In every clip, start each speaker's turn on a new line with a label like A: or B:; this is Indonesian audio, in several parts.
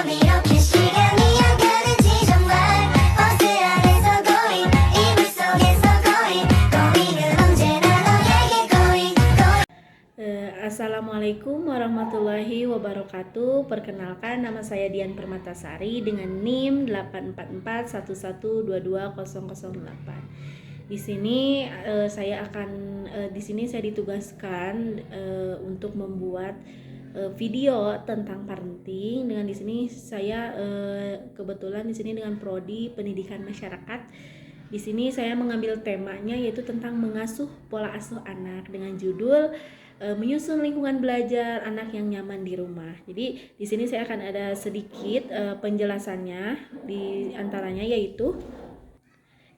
A: 마음이 이렇게 시간이 안 가는지 정말 버스 안에서 고잉 이불 속에서 고잉은 언제나 너에게 고잉
B: Assalamualaikum warahmatullahi wabarakatuh. Perkenalkan, nama saya Dian Permatasari dengan NIM 84411222008. Di sini saya ditugaskan untuk membuat video tentang parenting. Dengan di sini saya kebetulan di sini dengan prodi Pendidikan Masyarakat. Di sini saya mengambil temanya yaitu tentang mengasuh pola asuh anak dengan judul menyusun lingkungan belajar anak yang nyaman di rumah. Jadi di sini saya akan ada sedikit penjelasannya, di antaranya yaitu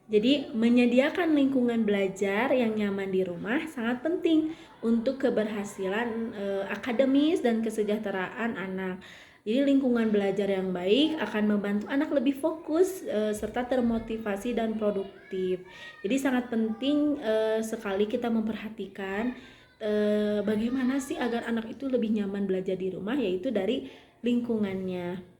B: jadi menyediakan lingkungan belajar yang nyaman di rumah sangat penting untuk keberhasilan akademis dan kesejahteraan anak. Jadi lingkungan belajar yang baik akan membantu anak lebih fokus serta termotivasi dan produktif. Jadi sangat penting sekali kita memperhatikan bagaimana sih agar anak itu lebih nyaman belajar di rumah, yaitu dari lingkungannya.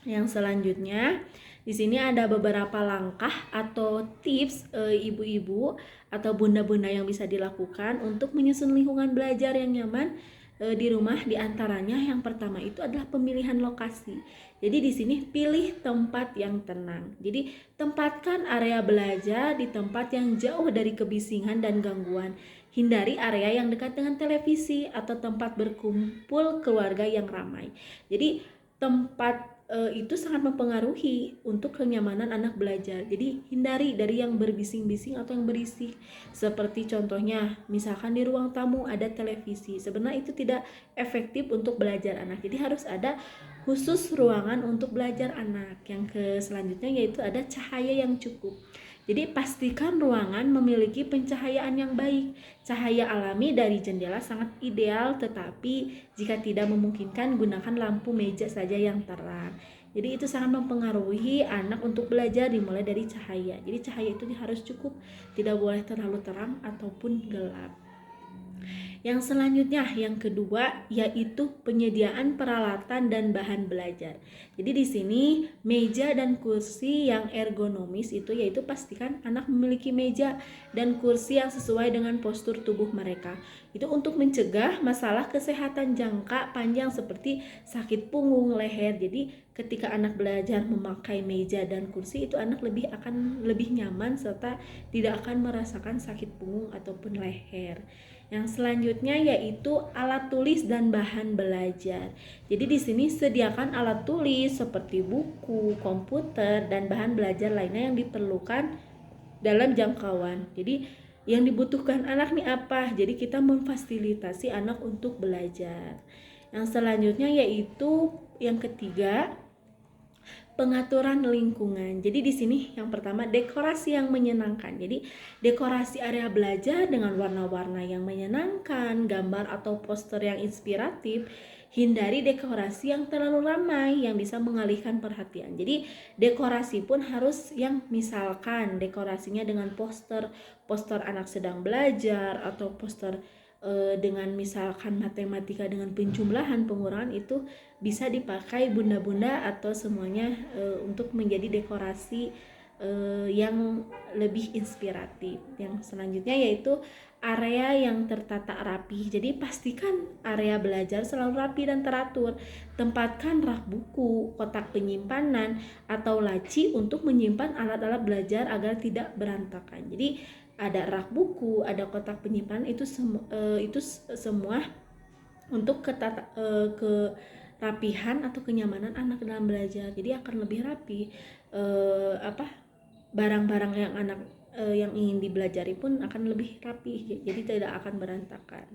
B: Yang selanjutnya di sini ada beberapa langkah atau tips ibu-ibu atau bunda-bunda yang bisa dilakukan untuk menyusun lingkungan belajar yang nyaman di rumah. Di antaranya yang pertama itu adalah pemilihan lokasi. Jadi di sini pilih tempat yang tenang. Jadi tempatkan area belajar di tempat yang jauh dari kebisingan dan gangguan. Hindari area yang dekat dengan televisi atau tempat berkumpul keluarga yang ramai. Jadi tempat itu sangat mempengaruhi untuk kenyamanan anak belajar. Jadi hindari dari yang berbising-bising atau yang berisik. Seperti contohnya, misalkan di ruang tamu ada televisi. Sebenarnya itu tidak efektif untuk belajar anak. Jadi harus ada khusus ruangan untuk belajar anak. Yang selanjutnya yaitu ada cahaya yang cukup. Jadi pastikan ruangan memiliki pencahayaan yang baik. Cahaya alami dari jendela sangat ideal, tetapi jika tidak memungkinkan gunakan lampu meja saja yang terang. Jadi itu sangat mempengaruhi anak untuk belajar dimulai dari cahaya. Jadi cahaya itu harus cukup, tidak boleh terlalu terang ataupun gelap. Yang selanjutnya, yang kedua, yaitu penyediaan peralatan dan bahan belajar. Jadi di sini meja dan kursi yang ergonomis itu yaitu pastikan anak memiliki meja dan kursi yang sesuai dengan postur tubuh mereka. Itu untuk mencegah masalah kesehatan jangka panjang seperti sakit punggung, leher. Jadi ketika anak belajar memakai meja dan kursi itu anak akan lebih nyaman serta tidak akan merasakan sakit punggung ataupun leher. Yang selanjutnya yaitu alat tulis dan bahan belajar. Jadi di sini sediakan alat tulis seperti buku, komputer, dan bahan belajar lainnya yang diperlukan dalam jangkauan. Jadi yang dibutuhkan anak nih apa? Jadi kita memfasilitasi anak untuk belajar. Yang selanjutnya yaitu yang ketiga, pengaturan lingkungan. Jadi di sini yang pertama dekorasi yang menyenangkan. Jadi dekorasi area belajar dengan warna-warna yang menyenangkan, gambar atau poster yang inspiratif. Hindari dekorasi yang terlalu ramai yang bisa mengalihkan perhatian. Jadi dekorasi pun harus yang misalkan dekorasinya dengan poster anak sedang belajar atau poster dengan misalkan matematika dengan penjumlahan, pengurangan, itu bisa dipakai bunda-bunda atau semuanya untuk menjadi dekorasi yang lebih inspiratif. Yang selanjutnya yaitu area yang tertata rapi. Jadi pastikan area belajar selalu rapi dan teratur. Tempatkan rak buku, kotak penyimpanan, atau laci untuk menyimpan alat-alat belajar agar tidak berantakan. Jadi ada rak buku, ada kotak penyimpanan, itu semua untuk kerapihan atau kenyamanan anak dalam belajar. Jadi akan lebih rapi. Barang-barang yang anak yang ingin dibelajari pun akan lebih rapi, jadi tidak akan berantakan.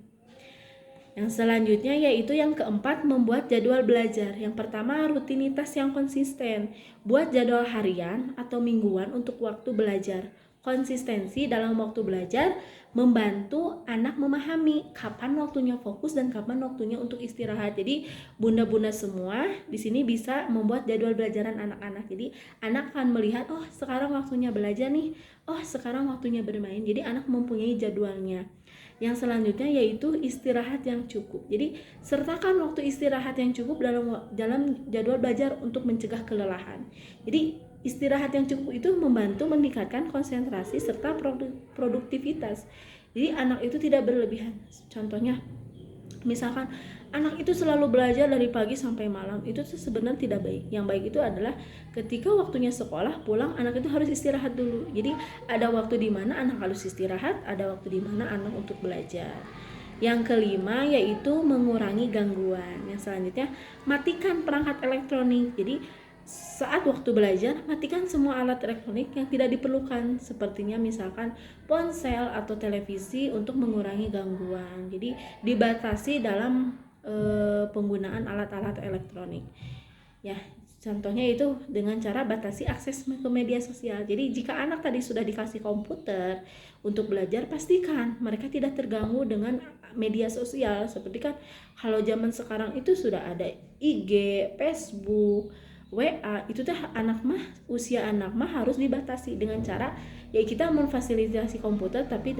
B: Yang selanjutnya yaitu yang keempat, membuat jadwal belajar. Yang pertama, rutinitas yang konsisten. Buat jadwal harian atau mingguan untuk waktu belajar. Konsistensi dalam waktu belajar membantu anak memahami kapan waktunya fokus dan kapan waktunya untuk istirahat. Jadi bunda-bunda semua di sini bisa membuat jadwal belajaran anak-anak. Jadi anak akan melihat, oh sekarang waktunya belajar nih, oh sekarang waktunya bermain. Jadi anak mempunyai jadwalnya. Yang selanjutnya yaitu istirahat yang cukup. Jadi sertakan waktu istirahat yang cukup dalam jadwal belajar untuk mencegah kelelahan. Jadi istirahat yang cukup itu membantu meningkatkan konsentrasi serta produktivitas. Jadi anak itu tidak berlebihan. Contohnya, misalkan anak itu selalu belajar dari pagi sampai malam, itu sebenarnya tidak baik. Yang baik itu adalah ketika waktunya sekolah pulang, anak itu harus istirahat dulu. Jadi ada waktu di mana anak harus istirahat, ada waktu di mana anak untuk belajar. Yang kelima yaitu mengurangi gangguan. Yang selanjutnya, matikan perangkat elektronik. Jadi saat waktu belajar, matikan semua alat elektronik yang tidak diperlukan, sepertinya misalkan ponsel atau televisi, untuk mengurangi gangguan. Jadi dibatasi dalam penggunaan alat-alat elektronik. Ya, contohnya itu dengan cara batasi akses ke media sosial. Jadi jika anak tadi sudah dikasih komputer untuk belajar, pastikan mereka tidak terganggu dengan media sosial. Seperti kan kalau zaman sekarang itu sudah ada IG, Facebook, WA, itu tuh usia anak mah harus dibatasi dengan cara ya kita memfasilitasi komputer tapi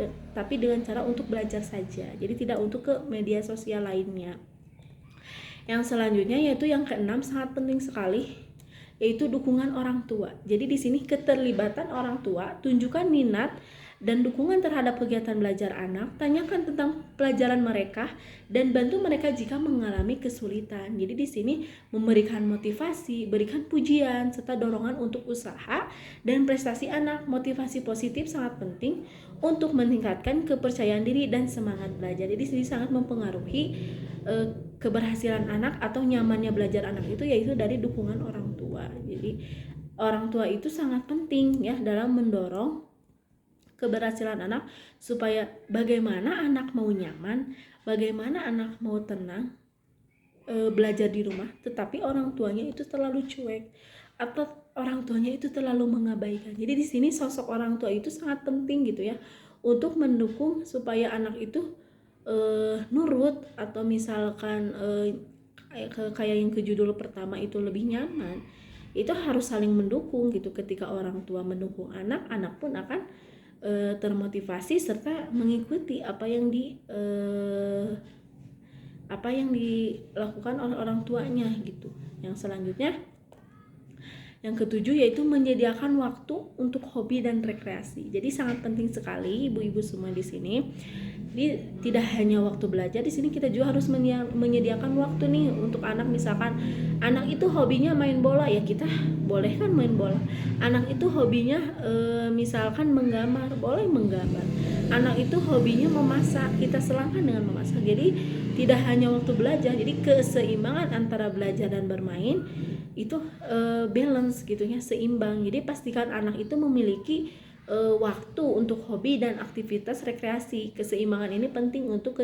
B: dengan cara untuk belajar saja. Jadi tidak untuk ke media sosial lainnya. Yang selanjutnya yaitu yang keenam, sangat penting sekali, yaitu dukungan orang tua. Jadi di sini keterlibatan orang tua, tunjukkan minat dan dukungan terhadap kegiatan belajar anak, tanyakan tentang pelajaran mereka dan bantu mereka jika mengalami kesulitan. Jadi di sini memberikan motivasi, berikan pujian serta dorongan untuk usaha dan prestasi anak. Motivasi positif sangat penting untuk meningkatkan kepercayaan diri dan semangat belajar. Jadi di sini sangat mempengaruhi keberhasilan anak atau nyamannya belajar anak itu yaitu dari dukungan orang tua. Jadi orang tua itu sangat penting ya dalam mendorong keberhasilan anak, supaya bagaimana anak mau nyaman, bagaimana anak mau tenang belajar di rumah, tetapi orang tuanya itu terlalu cuek atau orang tuanya itu terlalu mengabaikan. Jadi di sini sosok orang tua itu sangat penting gitu ya untuk mendukung supaya anak itu nurut, atau misalkan kayak yang ke judul pertama itu lebih nyaman. Itu harus saling mendukung gitu. Ketika orang tua mendukung anak, anak pun akan termotivasi serta mengikuti apa yang dilakukan oleh orang tuanya gitu. Yang selanjutnya, yang ketujuh yaitu menyediakan waktu untuk hobi dan rekreasi. Jadi sangat penting sekali ibu-ibu semua di sini. Jadi tidak hanya waktu belajar, di sini kita juga harus menyediakan waktu nih untuk anak. Misalkan anak itu hobinya main bola, ya kita boleh kan main bola. Anak itu hobinya misalkan menggambar, boleh menggambar. Anak itu hobinya memasak, kita selangkan dengan memasak. Jadi tidak hanya waktu belajar, jadi keseimbangan antara belajar dan bermain itu balance gitu ya, seimbang. Jadi pastikan anak itu memiliki waktu untuk hobi dan aktivitas rekreasi. Keseimbangan ini penting untuk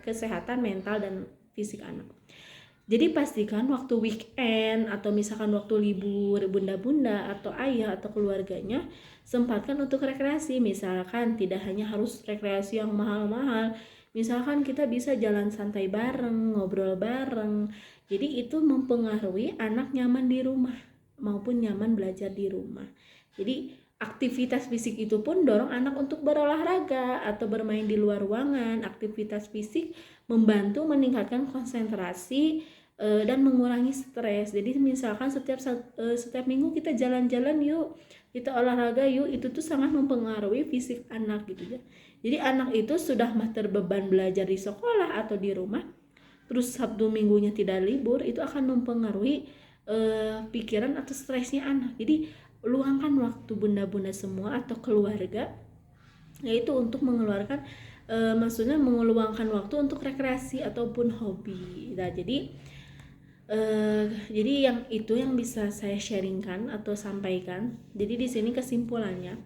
B: kesehatan mental dan fisik anak. Jadi pastikan waktu weekend atau misalkan waktu libur bunda-bunda atau ayah atau keluarganya, sempatkan untuk rekreasi. Misalkan tidak hanya harus rekreasi yang mahal-mahal, misalkan kita bisa jalan santai bareng, ngobrol bareng. Jadi itu mempengaruhi anak nyaman di rumah maupun nyaman belajar di rumah. Jadi aktivitas fisik itu pun dorong anak untuk berolahraga atau bermain di luar ruangan. Aktivitas fisik membantu meningkatkan konsentrasi dan mengurangi stres. Jadi misalkan setiap minggu kita jalan-jalan yuk, kita olahraga yuk, itu tuh sangat mempengaruhi fisik anak gitu ya. Jadi anak itu sudah terbeban belajar di sekolah atau di rumah, terus Sabtu minggunya tidak libur, itu akan mempengaruhi pikiran atau stresnya anak. Jadi luangkan waktu bunda-bunda semua atau keluarga, yaitu untuk mengeluarkan maksudnya meluangkan waktu untuk rekreasi ataupun hobi. Nah, jadi yang itu yang bisa saya sharingkan atau sampaikan. Jadi di sini kesimpulannya,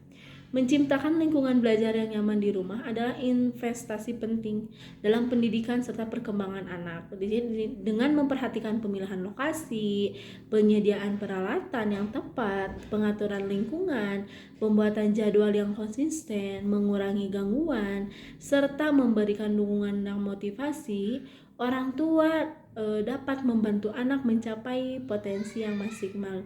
B: menciptakan lingkungan belajar yang nyaman di rumah adalah investasi penting dalam pendidikan serta perkembangan anak. Jadi dengan memperhatikan pemilihan lokasi, penyediaan peralatan yang tepat, pengaturan lingkungan, pembuatan jadwal yang konsisten, mengurangi gangguan, serta memberikan dukungan dan motivasi, orang tua dapat membantu anak mencapai potensi yang maksimal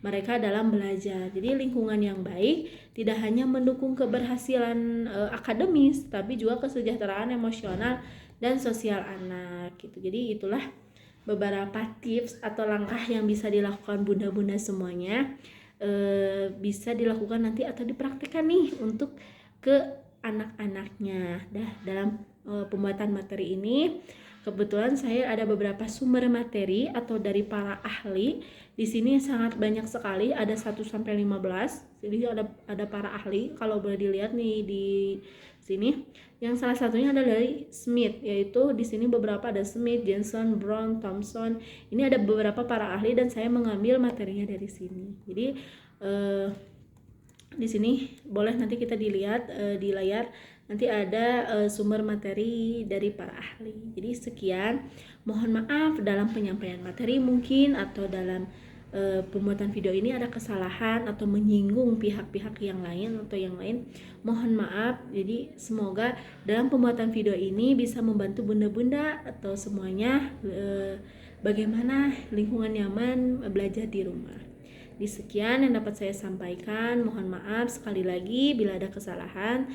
B: mereka dalam belajar. Jadi lingkungan yang baik tidak hanya mendukung keberhasilan akademis, tapi juga kesejahteraan emosional dan sosial anak gitu. Jadi itulah beberapa tips atau langkah yang bisa dilakukan bunda-bunda semuanya, bisa dilakukan nanti atau dipraktikkan nih untuk ke anak-anaknya. Dalam pembuatan materi ini kebetulan saya ada beberapa sumber materi atau dari para ahli. Di sini sangat banyak sekali, ada 1 sampai 15. Jadi ada para ahli kalau boleh dilihat nih di sini. Yang salah satunya adalah dari Smith, yaitu di sini beberapa ada Smith, Jensen, Brown, Thompson. Ini ada beberapa para ahli dan saya mengambil materinya dari sini. Jadi di sini boleh nanti kita dilihat di layar, nanti ada sumber materi dari para ahli. Jadi sekian, mohon maaf dalam penyampaian materi mungkin atau dalam pembuatan video ini ada kesalahan atau menyinggung pihak-pihak yang lain atau yang lain, mohon maaf. Jadi semoga dalam pembuatan video ini bisa membantu bunda-bunda atau semuanya bagaimana lingkungan nyaman belajar di rumah. Di sekian yang dapat saya sampaikan, mohon maaf sekali lagi bila ada kesalahan.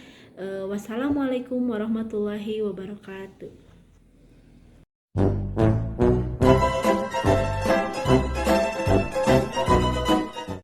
B: Wassalamualaikum warahmatullahi wabarakatuh.